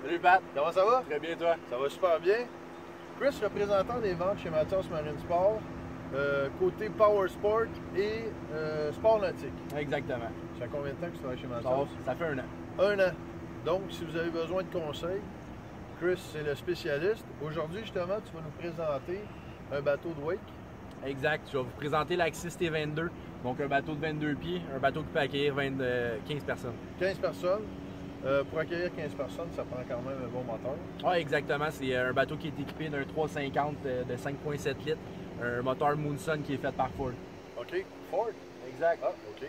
Salut Pat, Comment ça va? très bien toi? Ça va super bien. Chris, représentant des ventes chez Mathias Marine Sport, côté Power Sport et Sport Nautique. Exactement. Ça fait combien de temps que tu travailles chez Mathias? Ça fait un an. Un an. Donc, si vous avez besoin de conseils, Chris, c'est le spécialiste. Aujourd'hui, justement, tu vas nous présenter un bateau de wake. Exact, je vais vous présenter l'Axis T22, donc un bateau de 22 pieds, un bateau qui peut accueillir 15 personnes. 15 personnes. Pour accueillir 15 personnes, ça prend quand même un bon moteur. Oui, exactement, c'est un bateau qui est équipé d'un 350 de 5,7 litres, un moteur Moonson qui est fait par Ford. OK. Ford? Exact. Ah, OK.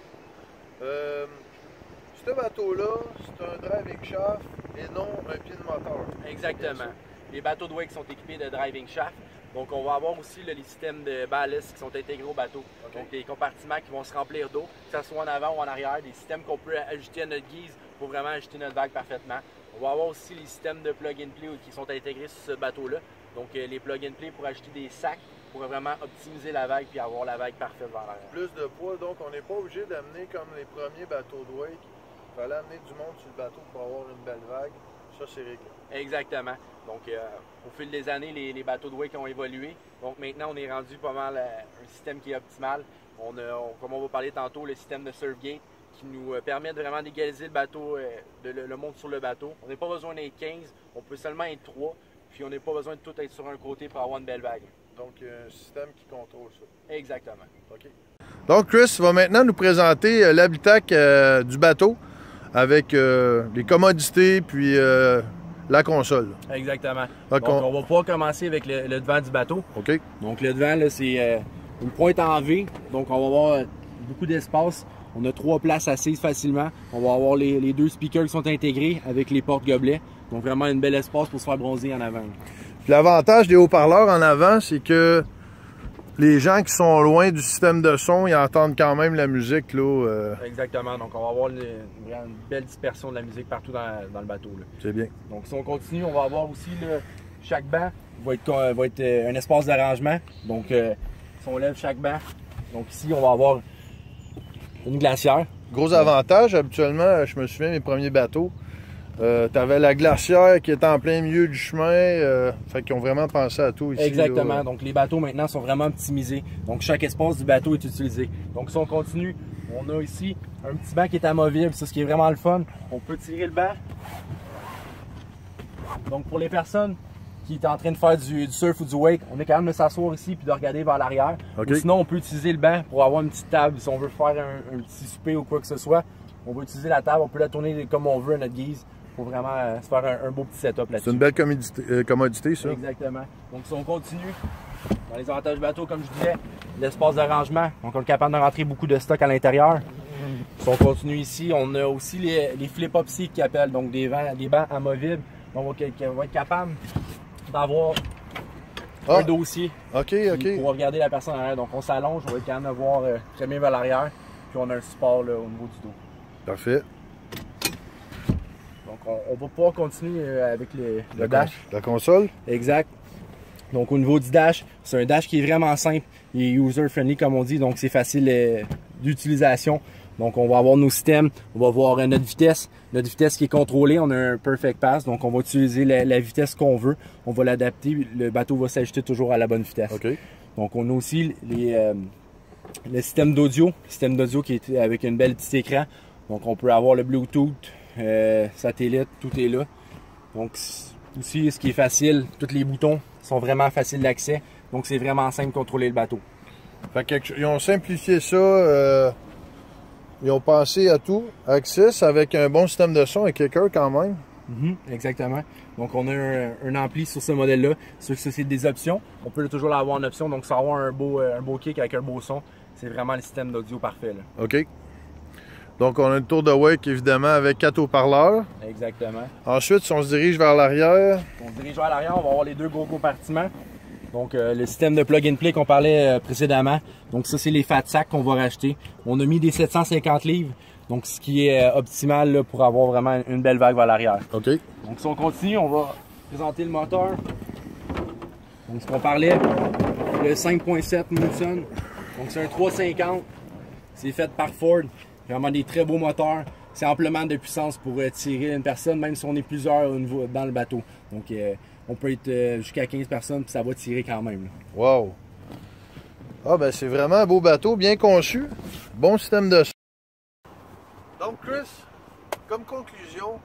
Ce bateau-là, c'est un driving shaft et non un pied de moteur. Exactement. Les bateaux de wake sont équipés de driving shaft. Donc, on va avoir aussi les systèmes de ballast qui sont intégrés au bateau. Okay. Donc, des compartiments qui vont se remplir d'eau, que ce soit en avant ou en arrière, des systèmes qu'on peut ajuster à notre guise pour vraiment ajuster notre vague parfaitement. On va avoir aussi les systèmes de plug-and-play qui sont intégrés sur ce bateau-là. Donc, les plug-and-play pour ajouter des sacs pour vraiment optimiser la vague puis avoir la vague parfaite vers l'arrière. Plus de poids, donc on n'est pas obligé d'amener comme les premiers bateaux de wake. Il fallait amener du monde sur le bateau pour avoir une belle vague. Ça, c'est réglé. Exactement. Donc, au fil des années, les bateaux de wake ont évolué. Donc, maintenant, on est rendu pas mal un système qui est optimal. Comme on va parler tantôt, le système de Surfgate qui nous permet de vraiment d'égaliser le bateau, le monde sur le bateau. On n'a pas besoin d'être 15, on peut seulement être 3. Puis, on n'a pas besoin de tout être sur un côté pour avoir une belle vague. Donc, il y a un système qui contrôle ça. Exactement. OK. Donc, Chris va maintenant nous présenter l'habitacle du bateau avec les commodités puis la console. Exactement. Donc, on va pouvoir commencer avec le devant du bateau. OK. Donc le devant, c'est une pointe en V. Donc on va avoir beaucoup d'espace. On a 3 places assises facilement. On va avoir les 2 speakers qui sont intégrés avec les portes gobelets. Donc vraiment une belle espace pour se faire bronzer en avant. L'avantage des haut-parleurs en avant, c'est que les gens qui sont loin du système de son, ils entendent quand même la musique, là. Exactement. Donc on va avoir une belle dispersion de la musique partout dans le bateau. C'est bien. Donc si on continue, on va avoir aussi chaque banc va être un espace d'arrangement. Donc si on lève chaque banc, donc ici on va avoir une glacière. Gros avantage, habituellement, je me souviens mes premiers bateaux, tu avais la glacière qui était en plein milieu du chemin, fait qu'ils ont vraiment pensé à tout ici. Exactement, là. donc les bateaux maintenant sont vraiment optimisés, donc chaque espace du bateau est utilisé. Donc si on continue, on a ici un petit banc qui est amovible, c'est ce qui est vraiment le fun. On peut tirer le banc. Donc pour les personnes qui sont en train de faire du surf ou du wake, on est capable de s'asseoir ici puis de regarder vers l'arrière. Okay. Sinon on peut utiliser le banc pour avoir une petite table, si on veut faire un petit souper ou quoi que ce soit. On va utiliser la table, on peut la tourner comme on veut à notre guise. Pour vraiment se faire un beau petit setup là-dessus. C'est une belle commodité, ça. Exactement. Donc si on continue, dans les avantages du bateau, comme je disais, l'espace d'arrangement. Donc on est capable de rentrer beaucoup de stock à l'intérieur. Si on continue ici, on a aussi les flip-up seats qui appellent, donc des bancs amovibles. Donc on va être capable d'avoir un dossier pour regarder la personne en arrière. Donc on s'allonge, on va être capable de voir très bien vers l'arrière. Puis on a un support là, au niveau du dos. Parfait. Donc on va pouvoir continuer avec le dash. La console? Exact. Donc au niveau du dash, c'est un dash qui est vraiment simple. Il est user-friendly comme on dit, donc c'est facile d'utilisation. Donc on va avoir nos systèmes, on va voir notre vitesse qui est contrôlée. On a un Perfect Pass, donc on va utiliser la vitesse qu'on veut. On va l'adapter, le bateau va s'ajuster toujours à la bonne vitesse. Okay. Donc on a aussi le système d'audio qui est avec un bel petit écran. Donc on peut avoir le Bluetooth, satellite, tout est là. Donc aussi ce qui est facile, tous les boutons sont vraiment faciles d'accès. Donc c'est vraiment simple de contrôler le bateau. Fait qu'ils ont simplifié ça, ils ont pensé à tout. Access avec un bon système de son et kicker quand même. Exactement. Donc on a un ampli sur ce modèle-là. Ça c'est des options. On peut toujours l'avoir en option. Donc ça va avoir un beau kick avec un beau son. C'est vraiment le système d'audio parfait, là. OK. Donc, on a une tour de wake, évidemment, avec 4 haut-parleurs. Exactement. Ensuite, si on se dirige vers l'arrière... On se dirige vers l'arrière, on va avoir les 2 gros compartiments. Donc, le système de plug-and-play qu'on parlait précédemment. Donc, ça, c'est les fat sacks qu'on va racheter. On a mis des 750 livres, donc ce qui est optimal là, pour avoir vraiment une belle vague vers l'arrière. OK. Donc, si on continue, on va présenter le moteur. Donc, ce qu'on parlait, le 5.7 Moonson. Donc, c'est un 350. C'est fait par Ford. Vraiment des très beaux moteurs. c'est amplement de puissance pour tirer une personne, même si on est plusieurs dans le bateau. Donc on peut être jusqu'à 15 personnes, puis ça va tirer quand même. Wow! Ah ben c'est vraiment un beau bateau, bien conçu. Bon système de son. Donc Chris, comme conclusion,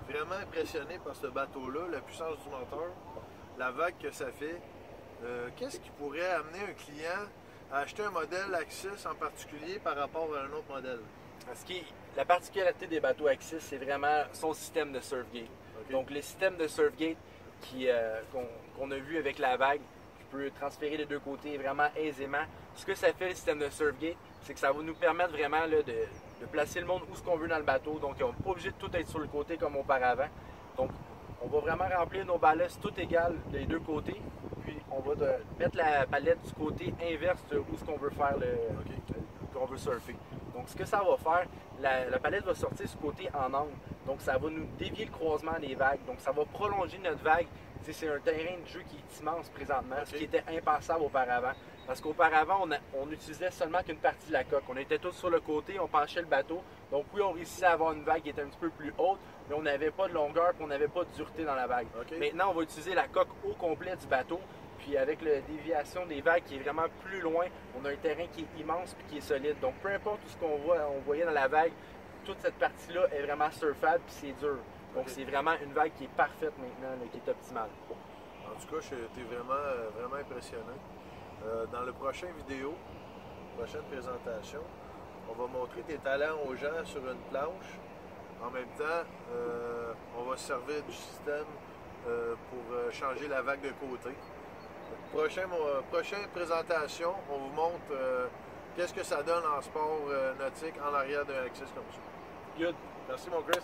vraiment impressionné par ce bateau-là, la puissance du moteur, la vague que ça fait. Qu'est-ce qui pourrait amener un client à acheter un modèle Axis en particulier par rapport à un autre modèle? La particularité des bateaux Axis, c'est vraiment son système de surfgate. Okay. Donc le système de surfgate qu'on a vu avec la vague, qui peut transférer des deux côtés vraiment aisément. Ce que ça fait le système de surfgate, c'est que ça va nous permettre vraiment là, de placer le monde où ce qu'on veut dans le bateau. Donc on n'est pas obligé de tout être sur le côté comme auparavant. Donc on va vraiment remplir nos ballasts tout égales des deux côtés. Puis on va mettre la palette du côté inverse de où ce qu'on veut faire qu'on veut surfer. Donc ce que ça va faire, la palette va sortir ce côté en angle. Donc ça va nous dévier le croisement des vagues. Donc ça va prolonger notre vague. C'est un terrain de jeu qui est immense présentement, ce qui était impensable auparavant. Parce qu'auparavant, on utilisait seulement qu'une partie de la coque. On était tous sur le côté, on penchait le bateau. Donc oui, on réussissait à avoir une vague qui était un petit peu plus haute, mais on n'avait pas de longueur et on n'avait pas de dureté dans la vague. Maintenant, on va utiliser la coque au complet du bateau. Puis avec la déviation des vagues qui est vraiment plus loin, on a un terrain qui est immense et qui est solide. Donc peu importe tout ce qu'on voyait dans la vague, toute cette partie-là est vraiment surfable et c'est dur. Donc c'est vraiment une vague qui est parfaite maintenant, là, qui est optimale. En tout cas, j'ai été vraiment impressionné. Dans le prochain vidéo, prochaine présentation, on va montrer tes talents aux gens sur une planche. En même temps, on va se servir du système pour changer la vague de côté. Prochaine présentation, on vous montre qu'est-ce que ça donne en sport nautique en arrière d'un Axis comme ça. Good. Merci mon Chris.